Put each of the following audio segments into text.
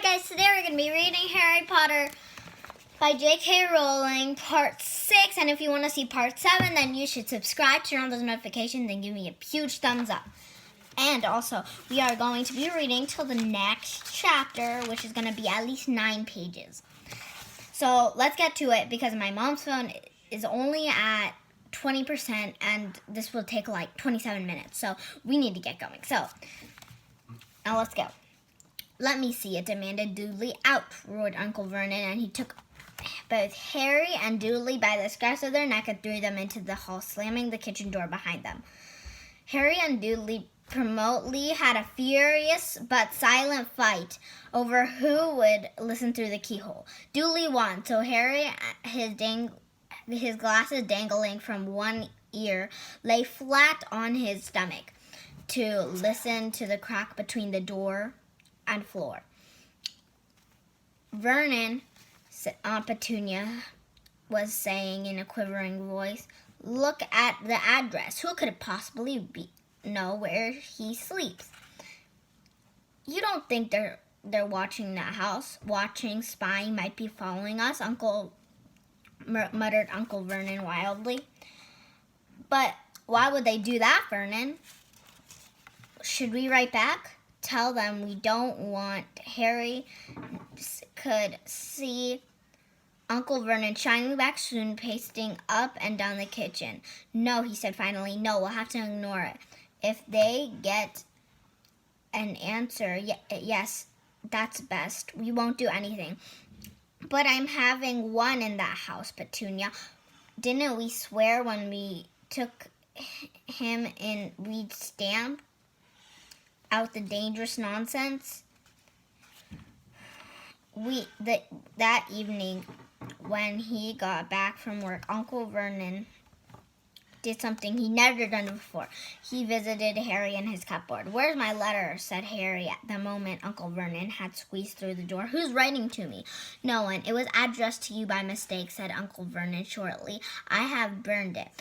guys, today we're going to be reading Harry Potter by J.K. Rowling, Part 6. And if you want to see Part 7, then you should subscribe, turn on those notifications, and give me a huge thumbs up. And also, we are going to be reading till the next chapter, which is going to be at least 9 pages. So let's get to it, because my mom's phone is only at 20%, and this will take like 27 minutes. So we need to get going. So now let's go. "Let me see it," demanded Dudley. "Out," roared Uncle Vernon, and he took both Harry and Dudley by the scruffs of their neck and threw them into the hall, slamming the kitchen door behind them. Harry and Dudley promptly had a furious but silent fight over who would listen through the keyhole. Dudley won, so Harry, his glasses dangling from one ear, lay flat on his stomach to listen to the crack between the door and floor. "Vernon," Aunt Petunia was saying in a quivering voice, "look at the address. Who could it possibly know where he sleeps?" "You don't think they're watching that house? Watching, spying, might be following us," muttered Uncle Vernon wildly. "But why would they do that, Vernon? Should we write back? Tell them we don't want Harry could see?" Uncle Vernon shining back soon, pacing up and down the kitchen. "No," he said finally. "No, we'll have to ignore it. If they get an answer, yes, that's best. We won't do anything." "But I'm having one in that house, Petunia. Didn't we swear when we took him in we'd stamp out the dangerous nonsense?" That evening, when he got back from work, Uncle Vernon did something he'd never done before. He visited Harry in his cupboard. "Where's my letter?" said Harry at the moment Uncle Vernon had squeezed through the door. "Who's writing to me?" "No one. It was addressed to you by mistake," said Uncle Vernon shortly. "I have burned it."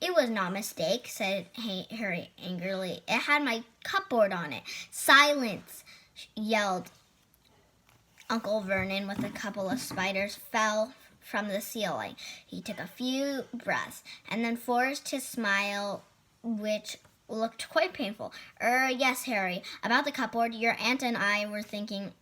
"It was not a mistake," said Harry angrily. "It had my cupboard on it." "Silence!" yelled Uncle Vernon, with a couple of spiders fell from the ceiling. He took a few breaths and then forced his smile, which looked quite painful. Yes, Harry, about the cupboard. Your aunt and I were thinking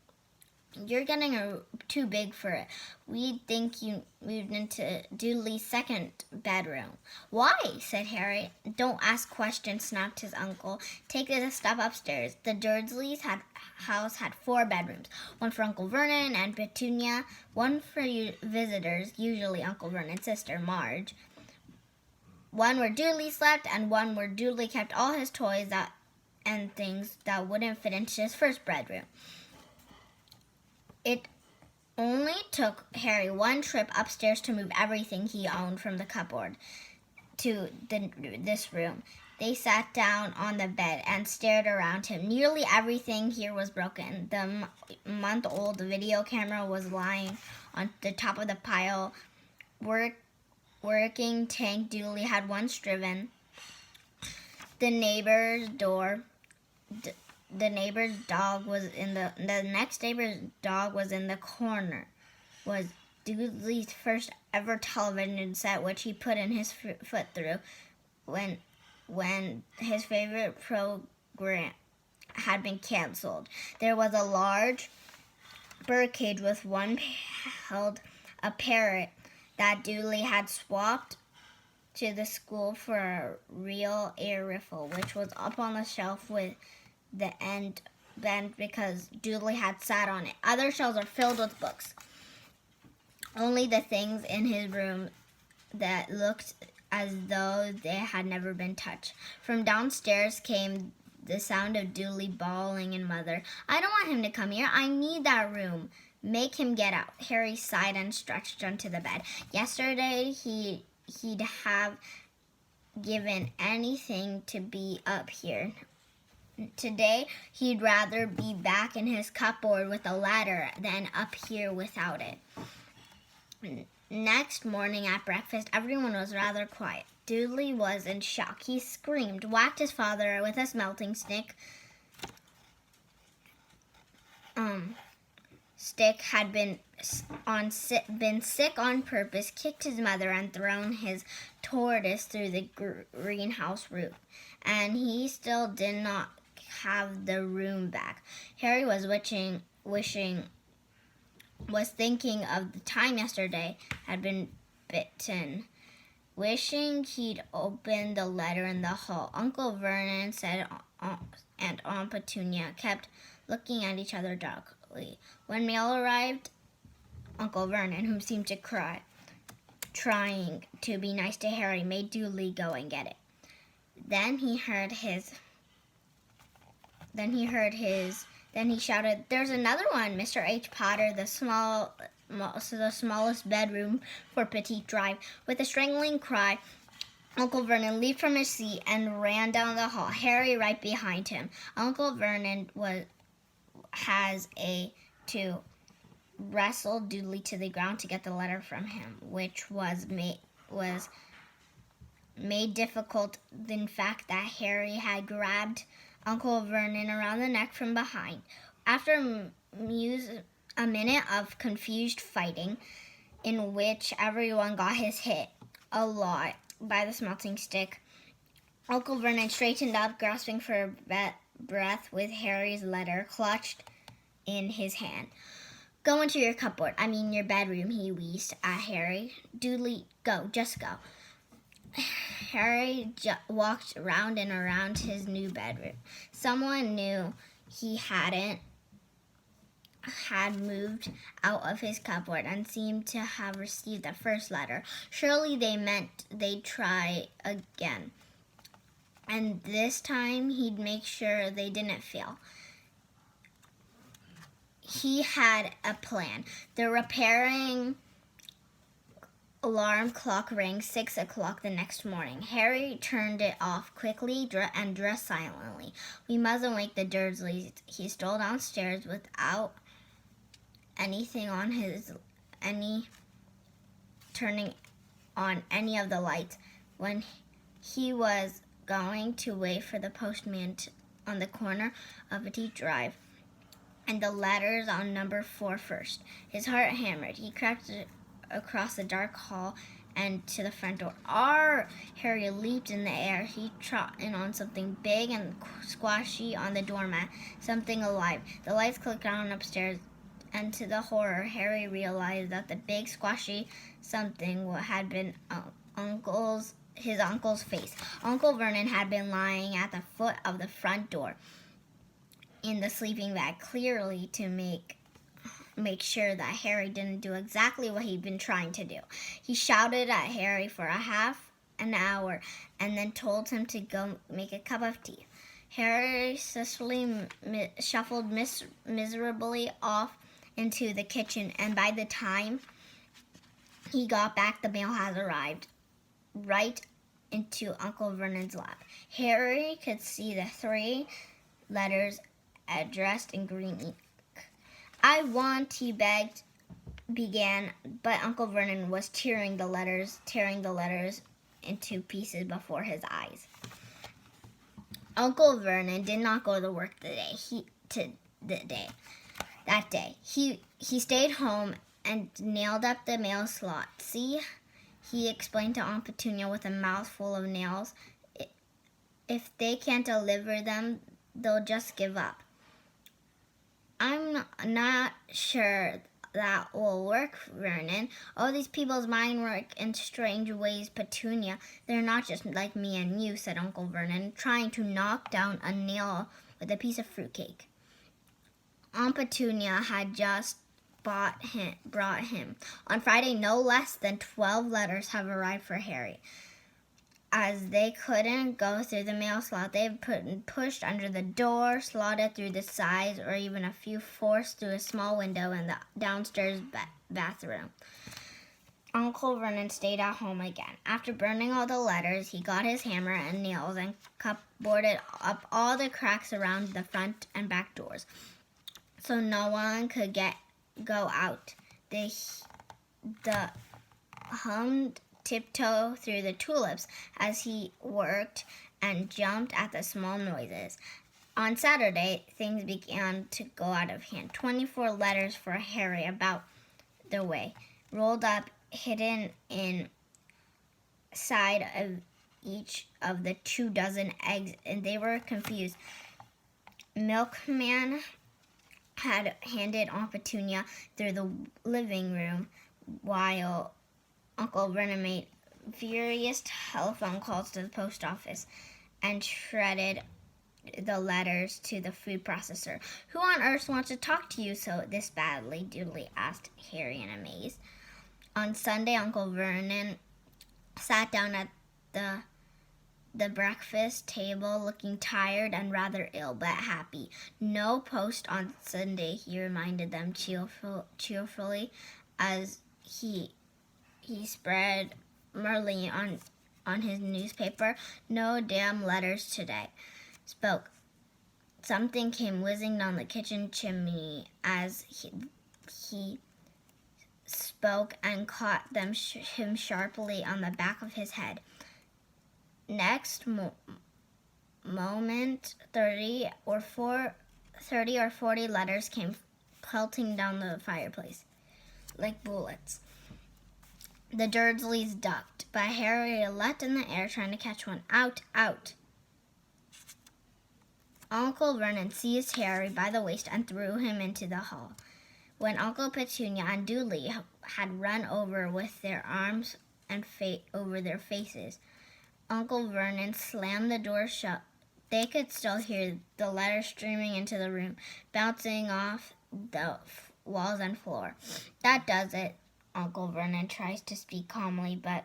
you're getting too big for it. We think you moved into Dudley's second bedroom." "Why?" said Harry. "Don't ask questions," snapped his uncle. "Take a step upstairs. The Dursleys' house had 4 bedrooms. One for Uncle Vernon and Petunia, one for visitors, usually Uncle Vernon's sister, Marge, one where Dudley slept, and one where Dudley kept all his toys and things that wouldn't fit into his first bedroom." It only took Harry one trip upstairs to move everything he owned from the cupboard to this room. They sat down on the bed and stared around him. Nearly everything here was broken. The month-old video camera was lying on the top of the pile. Working tank Dudley had once driven. The next neighbor's dog was in the corner. Was Dudley's first ever television set, which he put in his foot through when his favorite program had been canceled. There was a large birdcage with one held a parrot that Dudley had swapped to the school for a real air rifle, which was up on the shelf with the end bent because Dudley had sat on it. Other shelves are filled with books. Only the things in his room that looked as though they had never been touched. From downstairs came the sound of Dudley bawling and mother. "I don't want him to come here. I need that room. Make him get out." Harry sighed and stretched onto the bed. Yesterday he'd have given anything to be up here. Today, he'd rather be back in his cupboard with a ladder than up here without it. Next morning at breakfast, everyone was rather quiet. Dudley was in shock. He screamed, whacked his father with a smelting stick, stick had been sick on purpose, kicked his mother, and thrown his tortoise through the greenhouse roof. And he still did not have the room back. Harry was thinking of the time yesterday had been bitten, wishing he'd opened the letter in the hall. Uncle Vernon said, and Aunt Petunia kept looking at each other darkly. When mail arrived, Uncle Vernon, who seemed to cry, trying to be nice to Harry, made Dudley go and get it. Then he shouted, "There's another one, Mr. H. Potter, the smallest bedroom for Petite Drive." With a strangling cry, Uncle Vernon leaped from his seat and ran down the hall, Harry right behind him. Uncle Vernon to wrestle Dudley to the ground to get the letter from him, which was made difficult the fact that Harry had grabbed Uncle Vernon around the neck from behind. After a minute of confused fighting, in which everyone got his hit a lot by the smelting stick, Uncle Vernon straightened up, grasping for breath with Harry's letter clutched in his hand. "Go into your your bedroom," he wheezed at Harry. "Dudley, go, just go." Harry walked round and around his new bedroom. Someone knew he had moved out of his cupboard and seemed to have received the first letter. Surely they meant they'd try again. And this time he'd make sure they didn't fail. He had a plan. The repairing alarm clock rang 6 o'clock the next morning. Harry turned it off quickly and dressed silently. "We mustn't wake the Dursleys." He stole downstairs without turning on any of the lights. When he was going to wait for the postman on the corner of Petite Drive and the letters on number 4 first, his heart hammered. He crept across the dark hall and to the front door. "Arr!" Harry leaped in the air. He trod in on something big and squashy on the doormat, something alive. The lights clicked on upstairs, and to the horror, Harry realized that the big squashy something had been his uncle's face. Uncle Vernon had been lying at the foot of the front door in the sleeping bag, clearly to make sure that Harry didn't do exactly what he'd been trying to do. He shouted at Harry for half an hour and then told him to go make a cup of tea. Harry shuffled miserably off into the kitchen, and by the time he got back, the mail had arrived right into Uncle Vernon's lap. Harry could see the 3 letters addressed in green ink. "I want," he began, but Uncle Vernon was tearing the letters into pieces before his eyes. Uncle Vernon did not go to work that day. He stayed home and nailed up the mail slot. "See," he explained to Aunt Petunia with a mouthful of nails, "if they can't deliver them, they'll just give up." "I'm not sure that will work, Vernon. All these people's minds work in strange ways, Petunia. They're not just like me and you," said Uncle Vernon, trying to knock down a nail with a piece of fruitcake. Aunt Petunia had just brought him. On Friday, no less than 12 letters have arrived for Harry. As they couldn't go through the mail slot, they've pushed under the door, slotted through the sides, or even a few forced through a small window in the downstairs bathroom. Uncle Vernon stayed at home again. After burning all the letters, he got his hammer and nails and boarded up all the cracks around the front and back doors, so no one could go out. They hummed tiptoe through the tulips as he worked and jumped at the small noises. On Saturday, things began to go out of hand. 24 letters for Harry about the way, rolled up, hidden inside of each of the 24 eggs, and they were confused. Milkman had handed Aunt Petunia through the living room while Uncle Vernon made furious telephone calls to the post office and shredded the letters to the food processor. "Who on earth wants to talk to you so this badly?" Doodly asked Harry in amaze. On Sunday, Uncle Vernon sat down at the breakfast table looking tired and rather ill, but happy. "No post on Sunday," he reminded them cheerfully as he spread Merlin on his newspaper. "No damn letters today." Spoke. Something came whizzing down the kitchen chimney as he spoke and caught him sharply on the back of his head. Next moment, 30 or 40 letters came pelting down the fireplace like bullets. The Dursleys ducked, but Harry leapt in the air trying to catch one. "Out, out!" Uncle Vernon seized Harry by the waist and threw him into the hall. When Uncle Petunia and Doodly had run over with their arms and over their faces, Uncle Vernon slammed the door shut. They could still hear the letters streaming into the room, bouncing off the walls and floor. "That does it." Uncle Vernon tries to speak calmly, but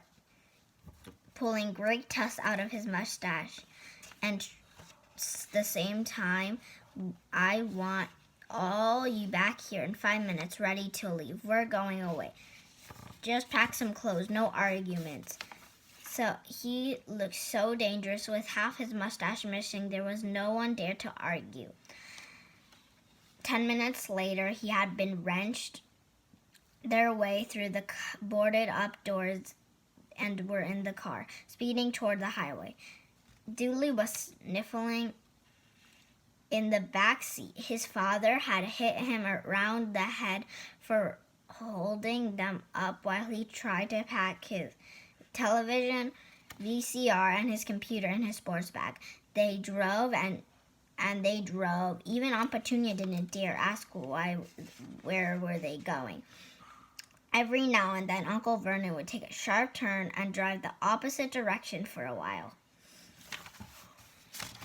pulling great tufts out of his mustache. "And the same time, I want all you back here in 5 minutes, ready to leave. We're going away. Just pack some clothes, no arguments." So he looked so dangerous with half his mustache missing, there was no one dared to argue. 10 minutes later, he had been wrenched their way through the boarded up doors and were in the car, speeding toward the highway. Doodly was sniffling in the back seat. His father had hit him around the head for holding them up while he tried to pack his television, VCR, and his computer in his sports bag. They drove and they drove. Even Aunt Petunia didn't dare ask where were they going. Every now and then, Uncle Vernon would take a sharp turn and drive the opposite direction for a while.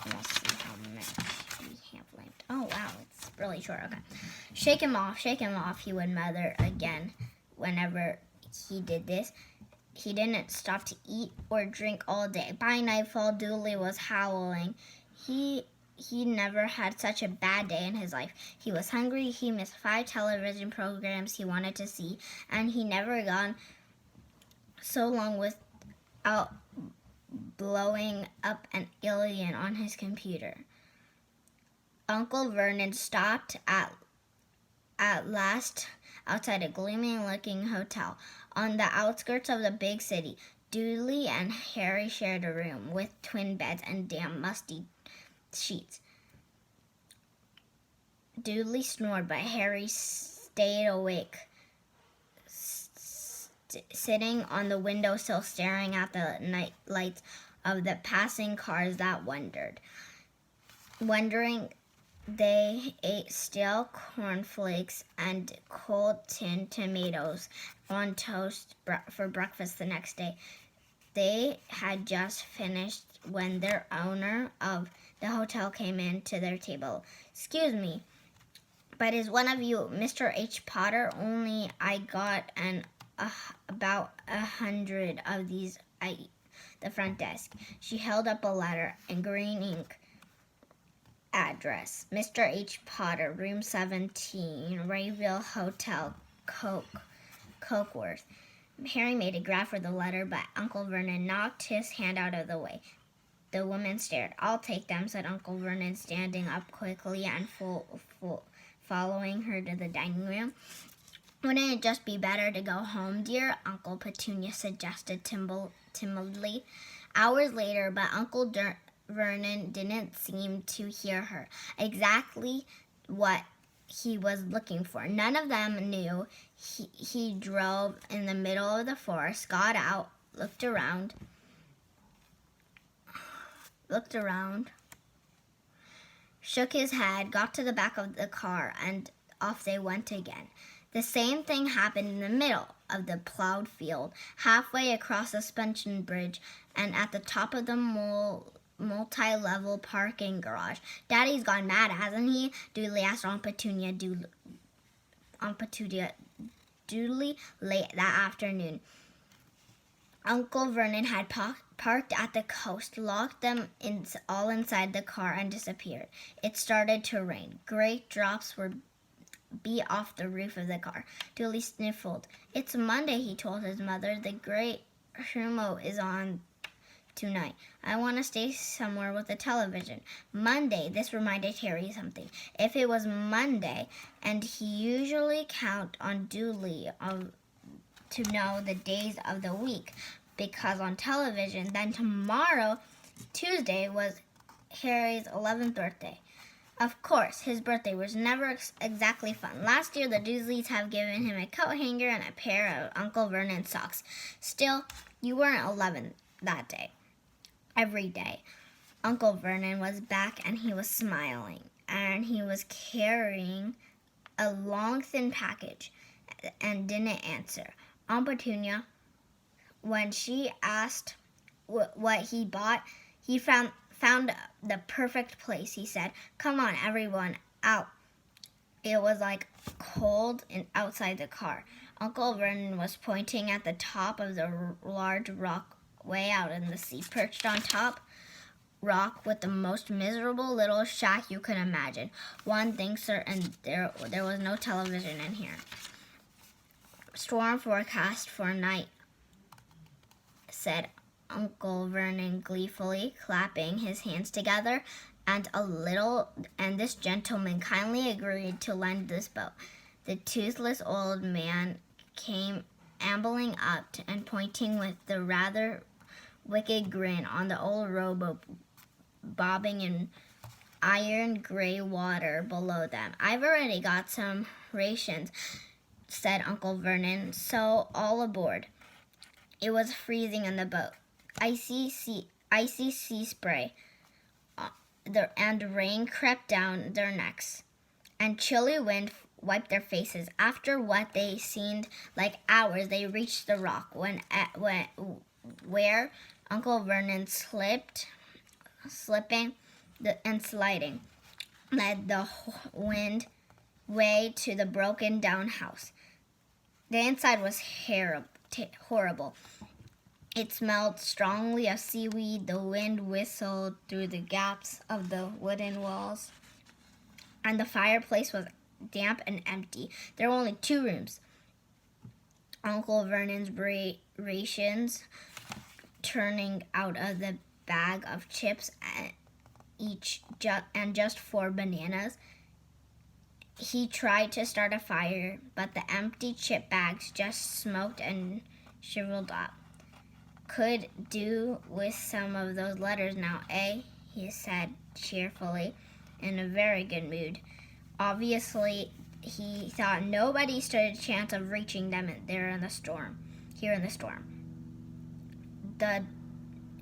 Let's see how much we have left. Oh, wow, it's really short. Okay. Shake him off, he would mother again whenever he did this. He didn't stop to eat or drink all day. By nightfall, Doodly was howling. He never had such a bad day in his life. He was hungry, he missed 5 television programs he wanted to see, and he never gone so long without blowing up an alien on his computer. Uncle Vernon stopped at last outside a gloomy-looking hotel on the outskirts of the big city. Doodly and Harry shared a room with twin beds and damp, musty sheets. Doodly snored, but Harry stayed awake, sitting on the windowsill staring at the night lights of the passing cars that wondering. They ate stale cornflakes and cold tinned tomatoes on toast for breakfast the next day. They had just finished when their owner of the hotel came in to their table. "Excuse me, but is one of you Mr. H. Potter? Only I got about 100 of these at the front desk." She held up a letter in green ink. Address: Mr. H. Potter, room 17, Rayville Hotel, Cokeworth. Harry made a grab for the letter, but Uncle Vernon knocked his hand out of the way. The woman stared. "I'll take them," said Uncle Vernon, standing up quickly and following her to the dining room. "Wouldn't it just be better to go home, dear?" Uncle Petunia suggested timidly. Hours later, but Uncle Vernon didn't seem to hear her. Exactly what he was looking for. None of them knew. He drove in the middle of the forest, got out, looked around, shook his head, got to the back of the car, and off they went again. The same thing happened in the middle of the plowed field, halfway across the suspension bridge, and at the top of the multi-level parking garage. "Daddy's gone mad, hasn't he?" Dudley asked Aunt Petunia Dudley late that afternoon. Uncle Vernon had parked at the coast, locked them all inside the car, and disappeared. It started to rain. Great drops were beat off the roof of the car. Dudley sniffled. "It's Monday," he told his mother. "The great Shumo is on tonight. I want to stay somewhere with the television." Monday. This reminded Harry something. If it was Monday, and he usually count on Dudley to know the days of the week, because on television, then tomorrow, Tuesday, was Harry's 11th birthday. Of course, his birthday was never exactly fun. Last year, the Dursleys have given him a coat hanger and a pair of Uncle Vernon's socks. Still, you weren't 11 that day. Every day. Uncle Vernon was back, and he was smiling, and he was carrying a long, thin package, and didn't answer. Aunt Petunia, when she asked what he bought, he found the perfect place, he said. "Come on, everyone, out." It was like cold and outside the car. Uncle Vernon was pointing at the top of the large rock way out in the sea, perched on top rock with the most miserable little shack you could imagine. One thing certain, there was no television in here. "Storm forecast for night," said Uncle Vernon gleefully, clapping his hands together, and this gentleman kindly agreed to lend this boat. The toothless old man came ambling up and pointing with the rather wicked grin on the old rowboat bobbing in iron gray water below them. "I've already got some rations," said Uncle Vernon, "so all aboard." It was freezing in the boat. Icy sea spray, and rain crept down their necks, and chilly wind wiped their faces. After what they seemed like hours, they reached the rock, where Uncle Vernon slipping and sliding, led the wind way to the broken down house. The inside was horrible. It smelled strongly of seaweed. The wind whistled through the gaps of the wooden walls, and the fireplace was damp and empty. There were only 2 rooms. Uncle Vernon's rations turning out of the bag of chips and just 4 bananas. He tried to start a fire, but the empty chip bags just smoked and shriveled up. "Could do with some of those letters now, eh?" he said cheerfully, in a very good mood. Obviously, he thought nobody stood a chance of reaching them here in the storm.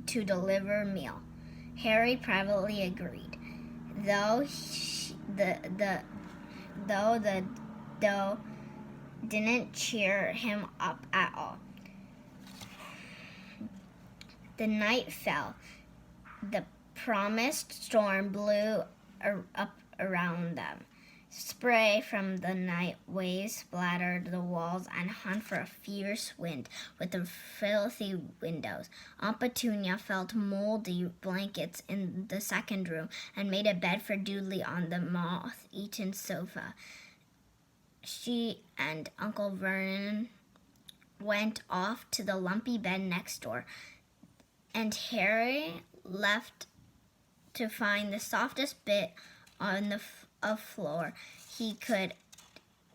To deliver meal. Harry privately agreed, though the dough didn't cheer him up at all. The night fell. The promised storm blew up around them. Spray from the night waves splattered the walls and hung for a fierce wind with the filthy windows. Aunt Petunia felt moldy blankets in the second room and made a bed for Dudley on the moth-eaten sofa. She and Uncle Vernon went off to the lumpy bed next door, and Harry left to find the softest bit on the floor he could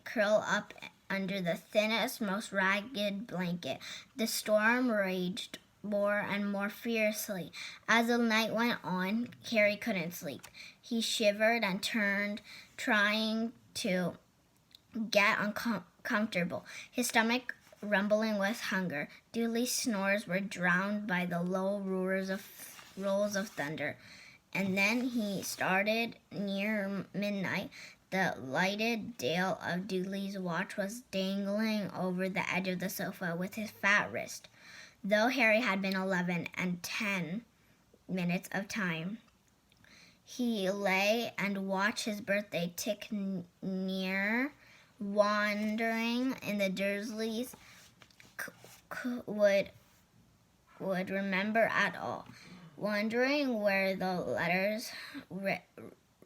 curl up under the thinnest, most ragged blanket. The storm raged more and more fiercely. As the night went on, Harry couldn't sleep. He shivered and turned, trying to get uncomfortable, his stomach rumbling with hunger. Dudley's snores were drowned by the low rolls of thunder. And then he started near midnight. The lighted dial of Dudley's watch was dangling over the edge of the sofa with his fat wrist. Though Harry had been 11 and 10 minutes of time, he lay and watched his birthday tick near, wondering if the Dursleys would remember at all, wondering where the letters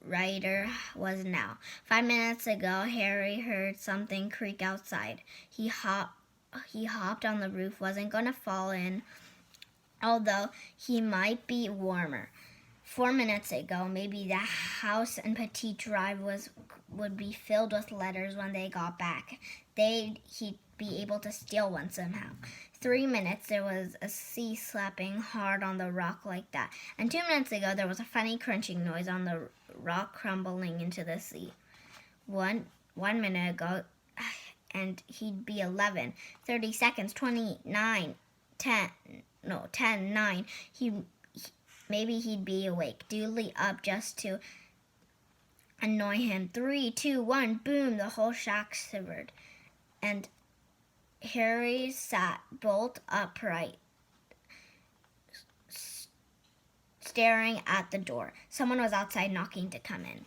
writer was now. 5 minutes ago, Harry heard something creak outside. He hopped on the roof, wasn't going to fall in, although he might be warmer. 4 minutes ago, maybe the house and Petit Drive would be filled with letters when they got back. He'd be able to steal one somehow. 3 minutes, there was a sea slapping hard on the rock like that. And 2 minutes ago, there was a funny crunching noise on the rock crumbling into the sea. One minute ago, and he'd be 11. 30 seconds, 29, 10, 9. Maybe he'd be awake. Dudley up just to annoy him. 3, 2, 1, boom! The whole shack shivered, and Harry sat bolt upright, staring at the door. Someone was outside knocking to come in.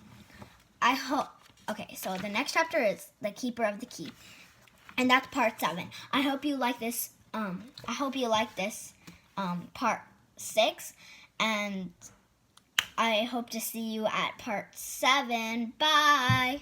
Okay, so the next chapter is The Keeper of the Key, and that's part 7. I hope you like this. Part 6, and I hope to see you at part 7. Bye.